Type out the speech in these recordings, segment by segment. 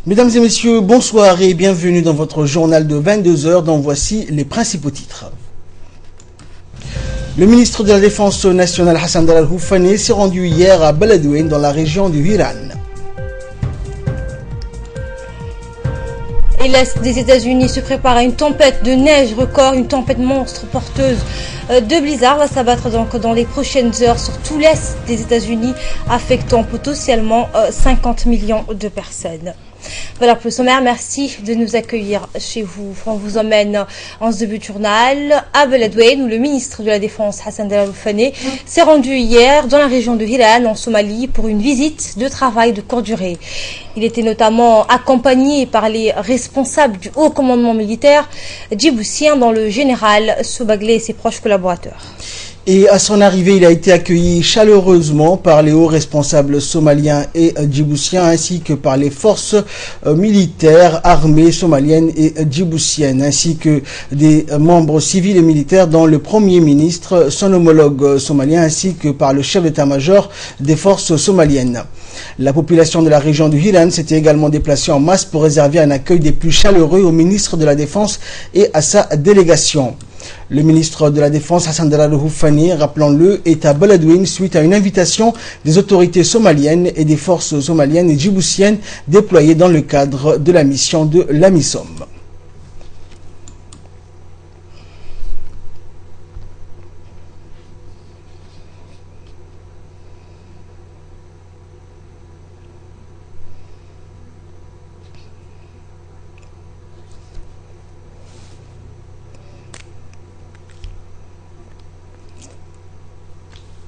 Mesdames et messieurs, bonsoir et bienvenue dans votre journal de 22 heures dont voici les principaux titres. Le ministre de la Défense nationale Hassan Dalal Houfani s'est rendu hier à Beledweyne dans la région du Hiran. Et l'Est des États-Unis se prépare à une tempête de neige record, une tempête monstre porteuse de blizzard va s'abattre donc dans les prochaines heures sur tout l'Est des États-Unis, affectant potentiellement 50 millions de personnes. Voilà pour le sommaire, merci de nous accueillir chez vous. On vous emmène en ce début de journal à Beledweyne où le ministre de la Défense Hassan Dalal Houfani s'est rendu hier dans la région de Hiran en Somalie pour une visite de travail de courte durée. Il était notamment accompagné par les responsables du haut commandement militaire djiboutien dont le général Sobaglé et ses proches collaborateurs. Et à son arrivée, il a été accueilli chaleureusement par les hauts responsables somaliens et djiboutiens ainsi que par les forces militaires, armées somaliennes et djiboutiennes ainsi que des membres civils et militaires dont le Premier ministre, son homologue somalien ainsi que par le chef d'état-major des forces somaliennes. La population de la région du Hiran s'était également déplacée en masse pour réserver un accueil des plus chaleureux au ministre de la Défense et à sa délégation. Le ministre de la Défense, Hassan Dalal Houfani, rappelons-le, est à Beledweyne suite à une invitation des autorités somaliennes et des forces somaliennes et djiboutiennes déployées dans le cadre de la mission de l'AMISOM.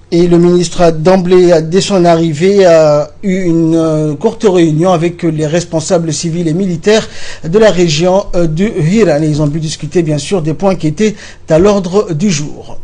Et le ministre a d'emblée, dès son arrivée, a eu une courte réunion avec les responsables civils et militaires de la région du Hiran. Et ils ont pu discuter bien sûr des points qui étaient à l'ordre du jour.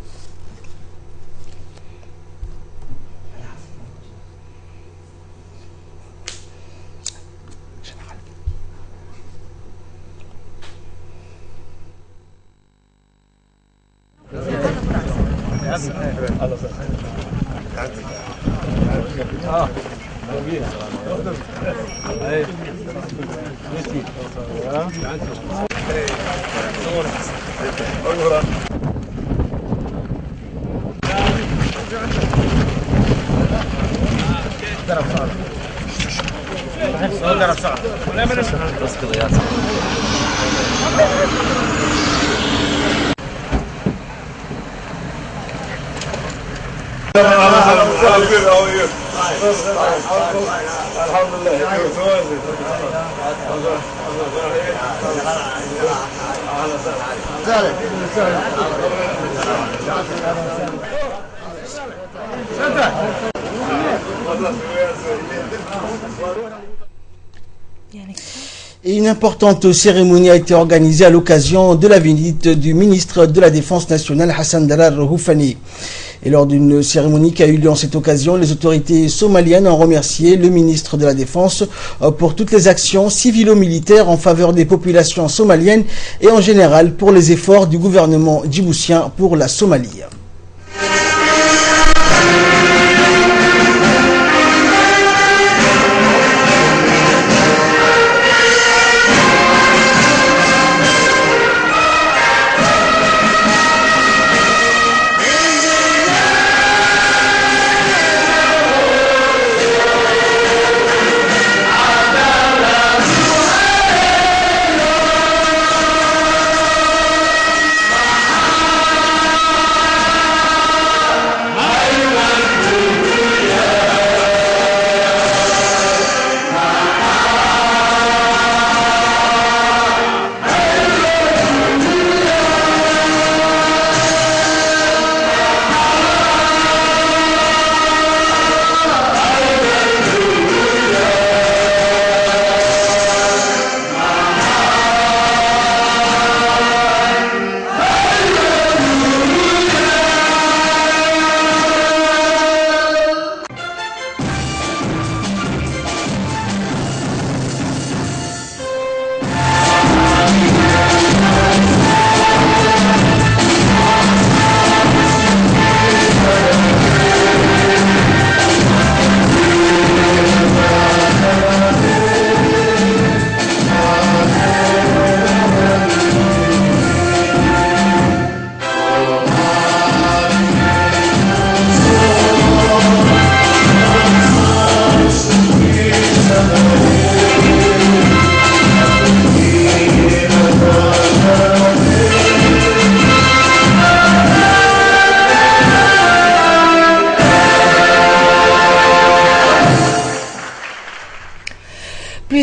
Et une importante cérémonie a été organisée à l'occasion de la visite du ministre de la Défense nationale Hassan Dalal Houfani. Et lors d'une cérémonie qui a eu lieu en cette occasion, les autorités somaliennes ont remercié le ministre de la Défense pour toutes les actions civilo-militaires en faveur des populations somaliennes et en général pour les efforts du gouvernement djiboutien pour la Somalie.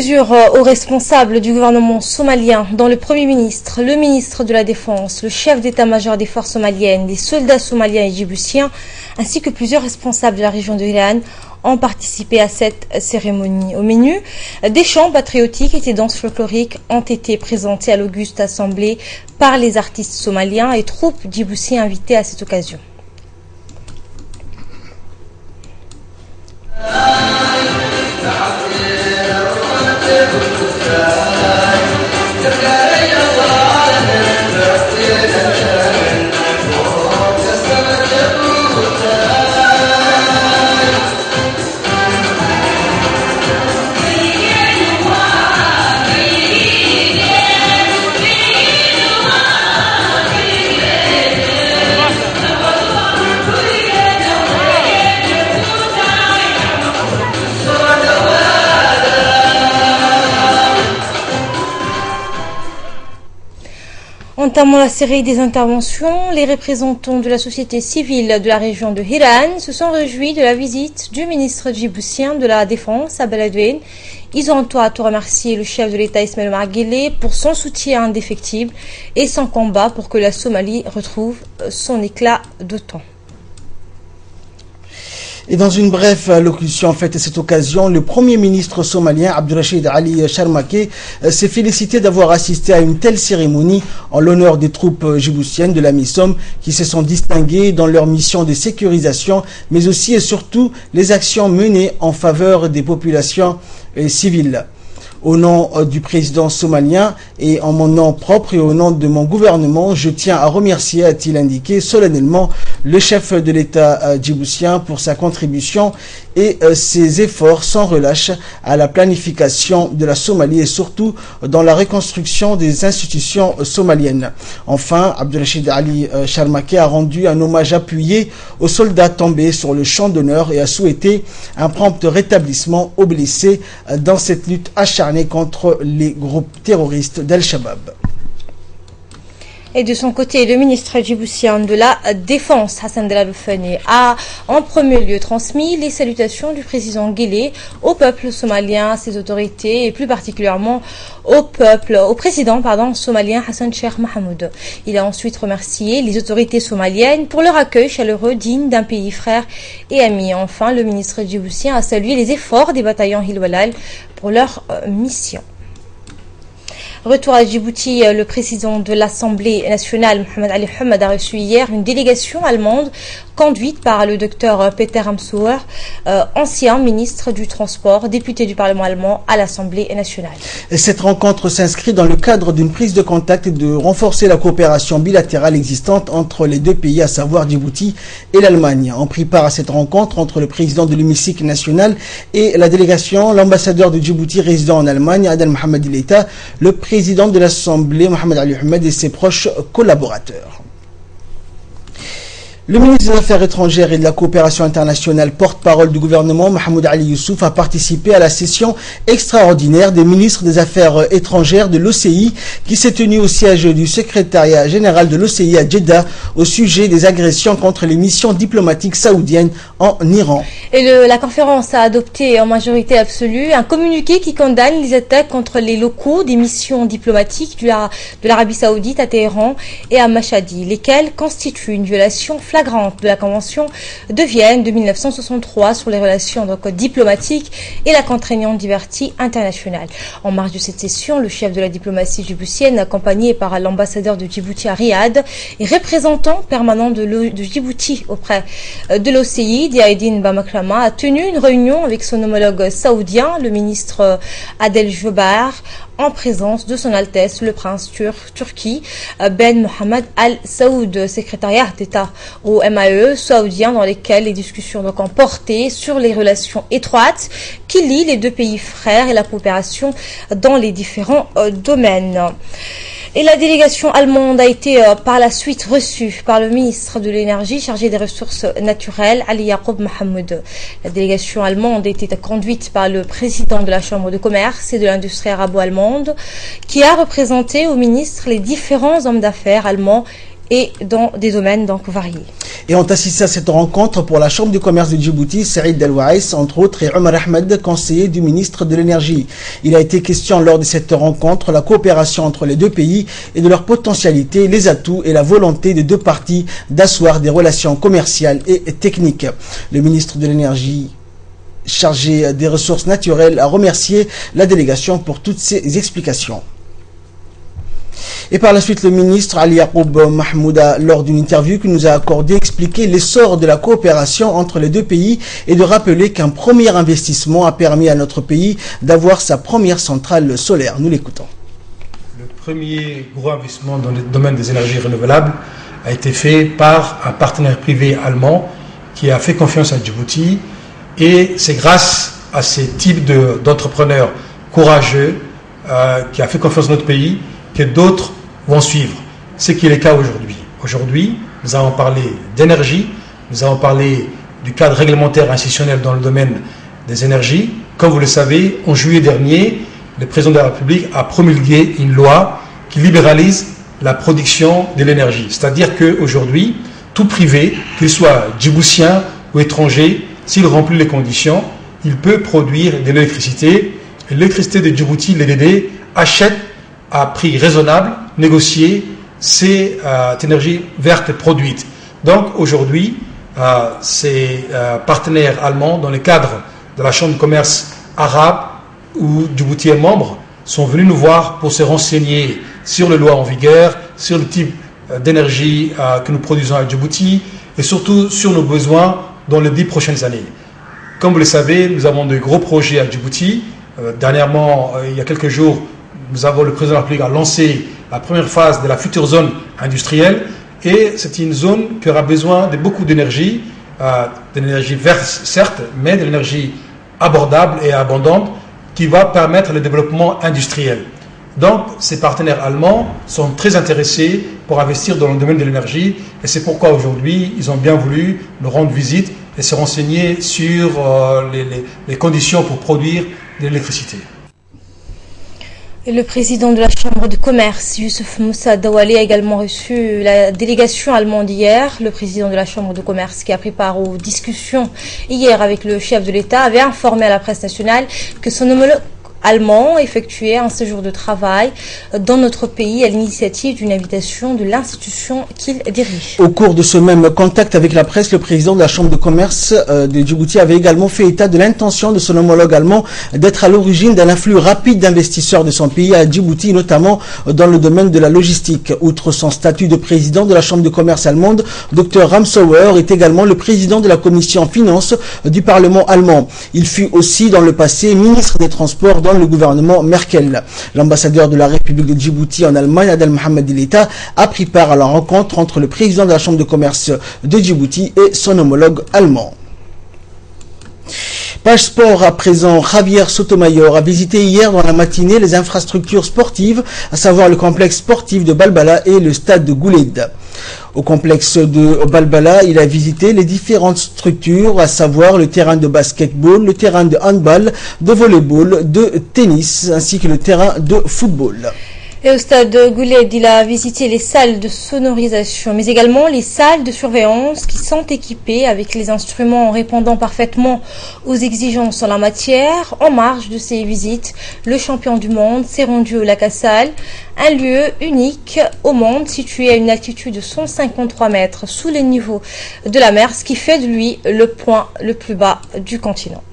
Plusieurs hauts responsables du gouvernement somalien, dont le Premier ministre, le ministre de la Défense, le chef d'état-major des forces somaliennes, les soldats somaliens et djiboutiens, ainsi que plusieurs responsables de la région de Hiran, ont participé à cette cérémonie. Au menu, des chants patriotiques et des danses folkloriques ont été présentés à l'auguste assemblée par les artistes somaliens et troupes djiboutiens invités à cette occasion. Entamant la série des interventions, les représentants de la société civile de la région de Hiran se sont réjouis de la visite du ministre djiboutien de la Défense à Beledweyne. Ils ont à tout remercier le chef de l'État Ismaël Omar Guelleh pour son soutien indéfectible et son combat pour que la Somalie retrouve son éclat de temps. Et dans une brève allocution faite à cette occasion, le Premier ministre somalien Abdurrachid Ali Sharmake s'est félicité d'avoir assisté à une telle cérémonie en l'honneur des troupes djiboutiennes de la MISOM qui se sont distinguées dans leur mission de sécurisation, mais aussi et surtout les actions menées en faveur des populations civiles. Au nom du président somalien et en mon nom propre et au nom de mon gouvernement, je tiens à remercier, a-t-il indiqué solennellement, le chef de l'État djiboutien pour sa contribution et ses efforts sans relâche à la planification de la Somalie et surtout dans la reconstruction des institutions somaliennes. Enfin, Abdurrachid Ali Sharmake a rendu un hommage appuyé aux soldats tombés sur le champ d'honneur et a souhaité un prompt rétablissement aux blessés dans cette lutte acharnée contre les groupes terroristes d'Al-Shabaab. Et de son côté, le ministre djiboutien de la Défense, Hassan Delaloufani, a en premier lieu transmis les salutations du président Guelleh au peuple somalien, à ses autorités et plus particulièrement au président somalien Hassan Sheikh Mohamud. Il a ensuite remercié les autorités somaliennes pour leur accueil chaleureux digne d'un pays frère et ami. Enfin, le ministre djiboutien a salué les efforts des bataillons Hilwalal pour leur mission. Retour à Djibouti, le président de l'Assemblée nationale, Mohamed Ali Hamad, a reçu hier une délégation allemande conduite par le docteur Peter Amsauer, ancien ministre du Transport, député du Parlement allemand à l'Assemblée nationale. Et cette rencontre s'inscrit dans le cadre d'une prise de contact et de renforcer la coopération bilatérale existante entre les deux pays, à savoir Djibouti et l'Allemagne. On prit part à cette rencontre entre le président de l'hémicycle national et la délégation, l'ambassadeur de Djibouti résidant en Allemagne, Adel Mohamed Ileta, le président de l'Assemblée, Mohamed Ali Hamad, et ses proches collaborateurs. Le ministre des Affaires étrangères et de la coopération internationale, porte-parole du gouvernement, Mahmoud Ali Youssouf, a participé à la session extraordinaire des ministres des Affaires étrangères de l'OCI qui s'est tenue au siège du secrétariat général de l'OCI à Jeddah au sujet des agressions contre les missions diplomatiques saoudiennes en Iran. Et la conférence a adopté en majorité absolue un communiqué qui condamne les attaques contre les locaux des missions diplomatiques de l'Arabie Saoudite à Téhéran et à Mashhadi, lesquelles constituent une violation flagrante de la Convention de Vienne de 1963 sur les relations diplomatiques et la contraignante divertie internationale. En marge de cette session, le chef de la diplomatie djiboutienne, accompagné par l'ambassadeur de Djibouti à Riyad et représentant permanent de Djibouti auprès de l'OCI, Diaedine Bamakrama, a tenu une réunion avec son homologue saoudien, le ministre Adel Jubair, en présence de son Altesse le prince Turki Ben Mohammed Al Saoud, secrétariat d'État au MAE saoudien, dans lesquels les discussions ont porté sur les relations étroites qui lient les deux pays frères et la coopération dans les différents domaines. Et la délégation allemande a été par la suite reçue par le ministre de l'énergie chargé des ressources naturelles, Ali Yaqub Mohamed. La délégation allemande a été conduite par le président de la Chambre de commerce et de l'industrie arabo-allemande, qui a représenté au ministre les différents hommes d'affaires allemands et dans des domaines donc variés. Et ont assisté à cette rencontre pour la Chambre du commerce de Djibouti, Saïd Delwaïs, entre autres, et Omar Ahmed, conseiller du ministre de l'Énergie. Il a été question lors de cette rencontre de la coopération entre les deux pays et de leur potentialité, les atouts et la volonté des deux parties d'asseoir des relations commerciales et techniques. Le ministre de l'Énergie, chargé des ressources naturelles, a remercié la délégation pour toutes ces explications. Et par la suite, le ministre Ali Yacoub Mahmouda, lors d'une interview qu'il nous a accordée, expliqué l'essor de la coopération entre les deux pays et de rappeler qu'un premier investissement a permis à notre pays d'avoir sa première centrale solaire. Nous l'écoutons. Le premier gros investissement dans le domaine des énergies renouvelables a été fait par un partenaire privé allemand qui a fait confiance à Djibouti, et c'est grâce à ces types d'entrepreneurs courageux qui a fait confiance à notre pays que d'autres vont suivre, ce qui est le cas aujourd'hui. Aujourd'hui, nous avons parlé d'énergie, nous avons parlé du cadre réglementaire institutionnel dans le domaine des énergies. Comme vous le savez, en juillet dernier, le président de la République a promulgué une loi qui libéralise la production de l'énergie. C'est-à-dire qu'aujourd'hui, tout privé, qu'il soit djiboutien ou étranger, s'il remplit les conditions, il peut produire de l'électricité. Et l'électricité de Djibouti, l'EDD, achète à prix raisonnable, négocié, cette énergie verte produite. Donc aujourd'hui, ces partenaires allemands, dans le cadre de la Chambre de commerce arabe, où Djibouti est membre, sont venus nous voir pour se renseigner sur les lois en vigueur, sur le type d'énergie que nous produisons à Djibouti, et surtout sur nos besoins dans les 10 prochaines années. Comme vous le savez, nous avons de gros projets à Djibouti. Dernièrement, il y a quelques jours, le président de la République a lancé la première phase de la future zone industrielle, et c'est une zone qui aura besoin de beaucoup d'énergie, de l'énergie verte certes, mais de l'énergie abordable et abondante qui va permettre le développement industriel. Donc ces partenaires allemands sont très intéressés pour investir dans le domaine de l'énergie, et c'est pourquoi aujourd'hui ils ont bien voulu nous rendre visite et se renseigner sur les conditions pour produire de l'électricité. Et le président de la Chambre de commerce, Youssouf Moussa Dawali, a également reçu la délégation allemande hier. Le président de la Chambre de commerce, qui a pris part aux discussions hier avec le chef de l'État, avait informé à la presse nationale que son homologue allemand effectuait un séjour de travail dans notre pays à l'initiative d'une invitation de l'institution qu'il dirige. Au cours de ce même contact avec la presse, le président de la Chambre de commerce de Djibouti avait également fait état de l'intention de son homologue allemand d'être à l'origine d'un afflux rapide d'investisseurs de son pays à Djibouti, notamment dans le domaine de la logistique. Outre son statut de président de la Chambre de commerce allemande, Dr Ramsauer est également le président de la commission finance du Parlement allemand. Il fut aussi dans le passé ministre des Transports dans le gouvernement Merkel. L'ambassadeur de la République de Djibouti en Allemagne, Adel Mohamed Dilita, a pris part à la rencontre entre le président de la Chambre de commerce de Djibouti et son homologue allemand. Page Sport à présent, Javier Sotomayor a visité hier dans la matinée les infrastructures sportives, à savoir le complexe sportif de Balbala et le stade de Gouled. Au complexe de Balbala, il a visité les différentes structures, à savoir le terrain de basketball, le terrain de handball, de volleyball, de tennis, ainsi que le terrain de football. Et au stade de Gouled, il a visité les salles de sonorisation, mais également les salles de surveillance qui sont équipées avec les instruments répondant parfaitement aux exigences en la matière. En marge de ces visites, le champion du monde s'est rendu au lac Assal, un lieu unique au monde situé à une altitude de 153 mètres sous le niveau de la mer, ce qui fait de lui le point le plus bas du continent.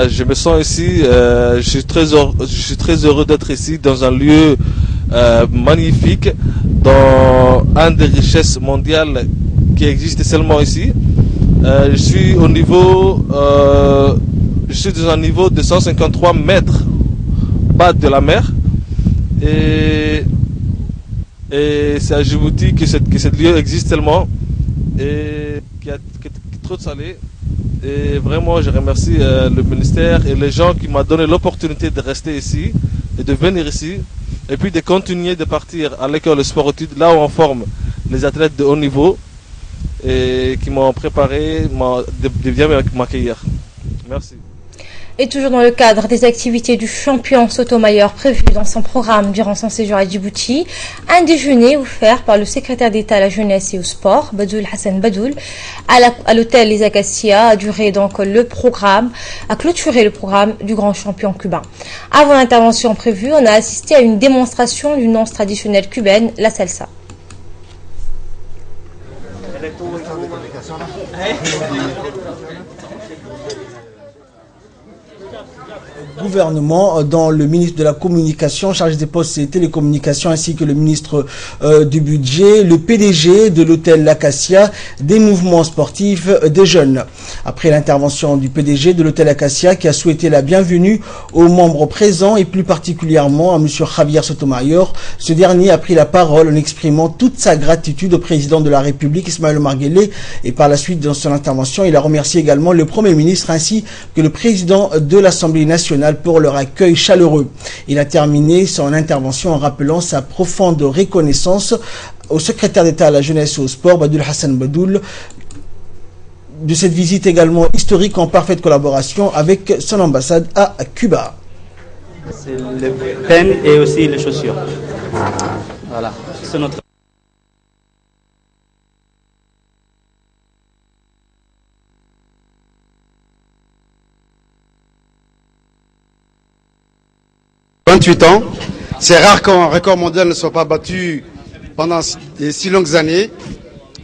Je me sens ici, je suis très heureux d'être ici dans un lieu magnifique, dans un des richesses mondiales qui existe seulement ici. Je suis dans un niveau de 153 mètres bas de la mer, et Et c'est à Djibouti que cette lieu existe tellement et qui a trop de salé. Et vraiment, je remercie le ministère et les gens qui m'ont donné l'opportunité de rester ici et de venir ici. Et puis de continuer de partir à l'école de sport-études, là où on forme les athlètes de haut niveau et qui m'ont préparé de bien m'accueillir. Merci. Et toujours dans le cadre des activités du champion Sotomayor prévu dans son programme durant son séjour à Djibouti, un déjeuner offert par le secrétaire d'État à la jeunesse et au sport, Badoul Hassan Badoul, à l'hôtel Les Acacias, a clôturé le programme du grand champion cubain. Avant l'intervention prévue, on a assisté à une démonstration d'une danse traditionnelle cubaine, la salsa. Gouvernement dans le ministre de la Communication, chargé des postes et télécommunications, ainsi que le ministre du Budget, le PDG de l'hôtel L'Acacia, des mouvements sportifs des jeunes. Après l'intervention du PDG de l'hôtel Acacia qui a souhaité la bienvenue aux membres présents et plus particulièrement à M. Javier Sotomayor, ce dernier a pris la parole en exprimant toute sa gratitude au président de la République, Ismaël Omar Guelleh, et par la suite dans son intervention, il a remercié également le Premier ministre ainsi que le président de l'Assemblée nationale pour leur accueil chaleureux. Il a terminé son intervention en rappelant sa profonde reconnaissance au secrétaire d'État à la jeunesse et au sport, Badoul Hassan Badoul, de cette visite également historique en parfaite collaboration avec son ambassade à Cuba. C'est le peine et aussi les chaussures. Voilà, c'est notre... ans. C'est rare qu'un record mondial ne soit pas battu pendant de si longues années.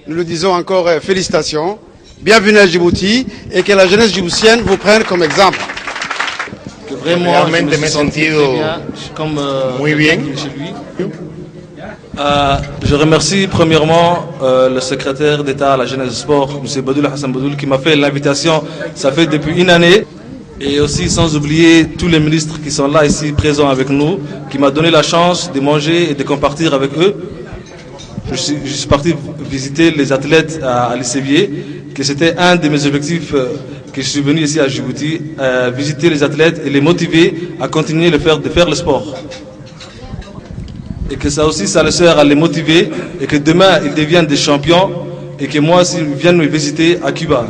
Nous le disons encore, félicitations. Bienvenue à Djibouti et que la jeunesse djiboutienne vous prenne comme exemple. Que vraiment, realmente me he sentido muy bien. Chez lui. Je remercie premièrement le secrétaire d'État à la jeunesse et sport, M. Badoul Hassan Badoul, qui m'a fait l'invitation, ça fait depuis une année. Et aussi sans oublier tous les ministres qui sont là ici présents avec nous, qui m'ont donné la chance de manger et de compartir avec eux. Je suis parti visiter les athlètes à l'Issévier, que c'était un de mes objectifs que je suis venu ici à Djibouti, visiter les athlètes et les motiver à continuer de faire le sport. Et que ça aussi, ça les sert à les motiver et que demain, ils deviennent des champions et que moi aussi, ils viennent me visiter à Cuba.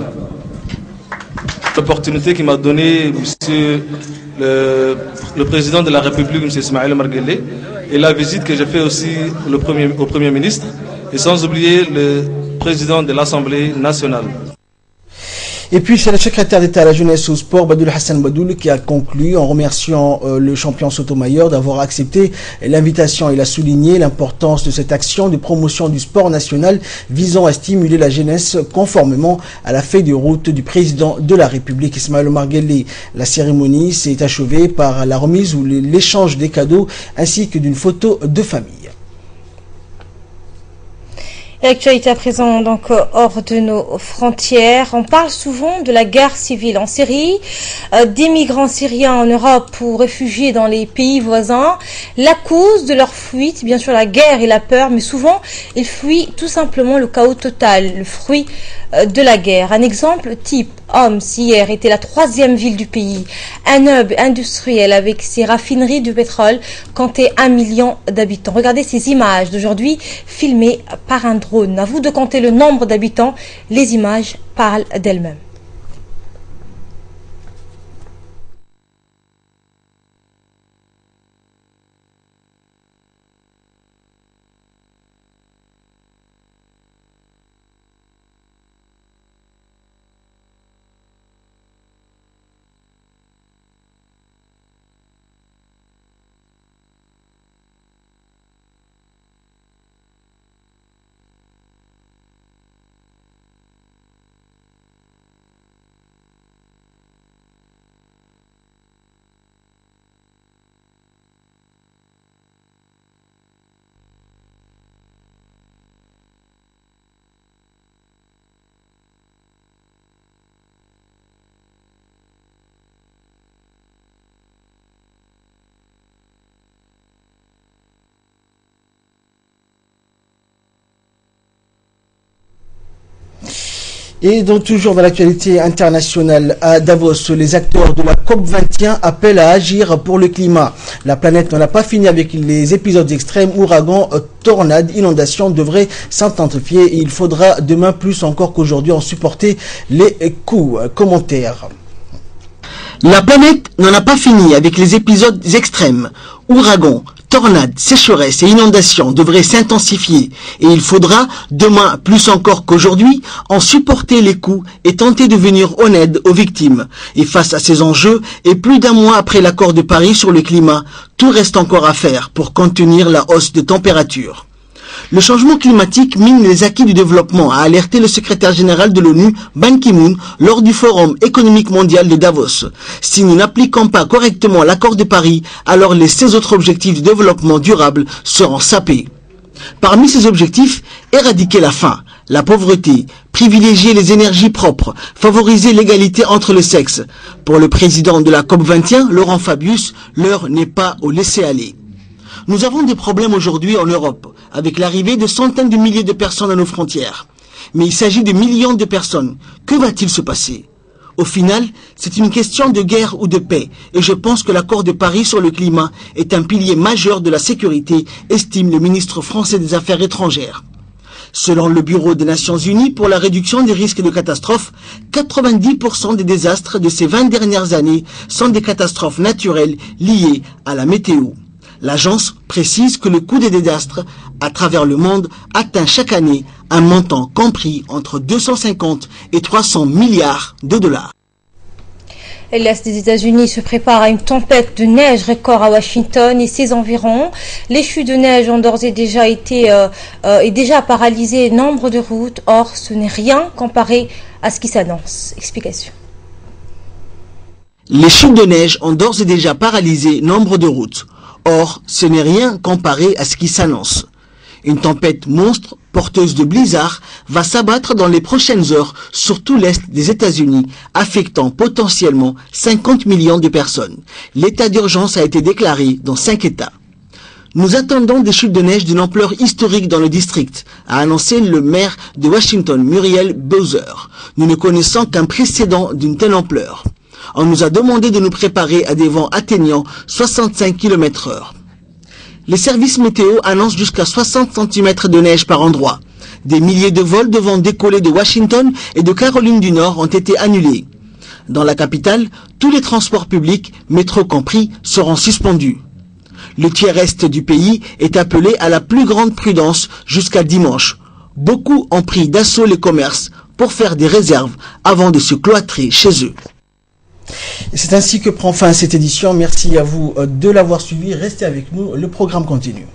L'opportunité qui m'a donné le président de la République, M. Ismaël Omar Guelleh, et la visite que j'ai fait aussi au Premier ministre, et sans oublier le président de l'Assemblée nationale. Et puis c'est le secrétaire d'État à la jeunesse et au sport, Badoul Hassan Badoul, qui a conclu en remerciant le champion Sotomayor d'avoir accepté l'invitation. Il a souligné l'importance de cette action de promotion du sport national visant à stimuler la jeunesse conformément à la feuille de route du président de la République, Ismaël Omar Guelleh. La cérémonie s'est achevée par la remise ou l'échange des cadeaux ainsi que d'une photo de famille. L'actualité à présent, donc, hors de nos frontières. On parle souvent de la guerre civile en Syrie, des migrants syriens en Europe ou réfugiés dans les pays voisins. La cause de leur fuite, bien sûr, la guerre et la peur, mais souvent, ils fuient tout simplement le chaos total, le fruit de la guerre. Un exemple type, Homs, hier, était la 3e ville du pays. Un hub industriel avec ses raffineries de pétrole comptait 1 million d'habitants. Regardez ces images d'aujourd'hui filmées par un drone. À vous de compter le nombre d'habitants. Les images parlent d'elles-mêmes. Et donc toujours dans l'actualité internationale à Davos, les acteurs de la COP21 appellent à agir pour le climat. La planète n'en a pas fini avec les épisodes extrêmes, ouragans, tornades, inondations devraient s'intensifier et il faudra demain plus encore qu'aujourd'hui en supporter les coûts. Commentaire. La planète n'en a pas fini avec les épisodes extrêmes. Ouragans, tornades, sécheresses et inondations devraient s'intensifier et il faudra, demain plus encore qu'aujourd'hui, en supporter les coûts et tenter de venir en aide aux victimes. Et face à ces enjeux, et plus d'un mois après l'accord de Paris sur le climat, tout reste encore à faire pour contenir la hausse de température. Le changement climatique mine les acquis du développement, a alerté le secrétaire général de l'ONU, Ban Ki-moon, lors du Forum économique mondial de Davos. Si nous n'appliquons pas correctement l'accord de Paris, alors les 16 autres objectifs de développement durable seront sapés. Parmi ces objectifs, éradiquer la faim, la pauvreté, privilégier les énergies propres, favoriser l'égalité entre les sexes. Pour le président de la COP21, Laurent Fabius, l'heure n'est pas au laisser-aller. Nous avons des problèmes aujourd'hui en Europe, avec l'arrivée de centaines de milliers de personnes à nos frontières. Mais il s'agit de millions de personnes. Que va-t-il se passer? Au final, c'est une question de guerre ou de paix, et je pense que l'accord de Paris sur le climat est un pilier majeur de la sécurité, estime le ministre français des Affaires étrangères. Selon le Bureau des Nations Unies pour la réduction des risques de catastrophes, 90% des désastres de ces 20 dernières années sont des catastrophes naturelles liées à la météo. L'agence précise que le coût des désastres à travers le monde atteint chaque année un montant compris entre 250 et 300 milliards de dollars. L'Est des États-Unis se prépare à une tempête de neige record à Washington et ses environs. Les chutes de neige ont d'ores et déjà paralysé nombre de routes. Or, ce n'est rien comparé à ce qui s'annonce. Explication. Les chutes de neige ont d'ores et déjà paralysé nombre de routes. Or, ce n'est rien comparé à ce qui s'annonce. Une tempête monstre, porteuse de blizzard, va s'abattre dans les prochaines heures sur tout l'Est des États-Unis, affectant potentiellement 50 millions de personnes. L'état d'urgence a été déclaré dans 5 États. Nous attendons des chutes de neige d'une ampleur historique dans le district, a annoncé le maire de Washington, Muriel Bowser. Nous ne connaissons qu'un précédent d'une telle ampleur. On nous a demandé de nous préparer à des vents atteignant 65 km/h. Les services météo annoncent jusqu'à 60 cm de neige par endroit. Des milliers de vols devant décoller de Washington et de Caroline du Nord ont été annulés. Dans la capitale, tous les transports publics, métro compris, seront suspendus. Le tiers-est du pays est appelé à la plus grande prudence jusqu'à dimanche. Beaucoup ont pris d'assaut les commerces pour faire des réserves avant de se cloîtrer chez eux. C'est ainsi que prend fin cette édition. Merci à vous de l'avoir suivi. Restez avec nous, le programme continue.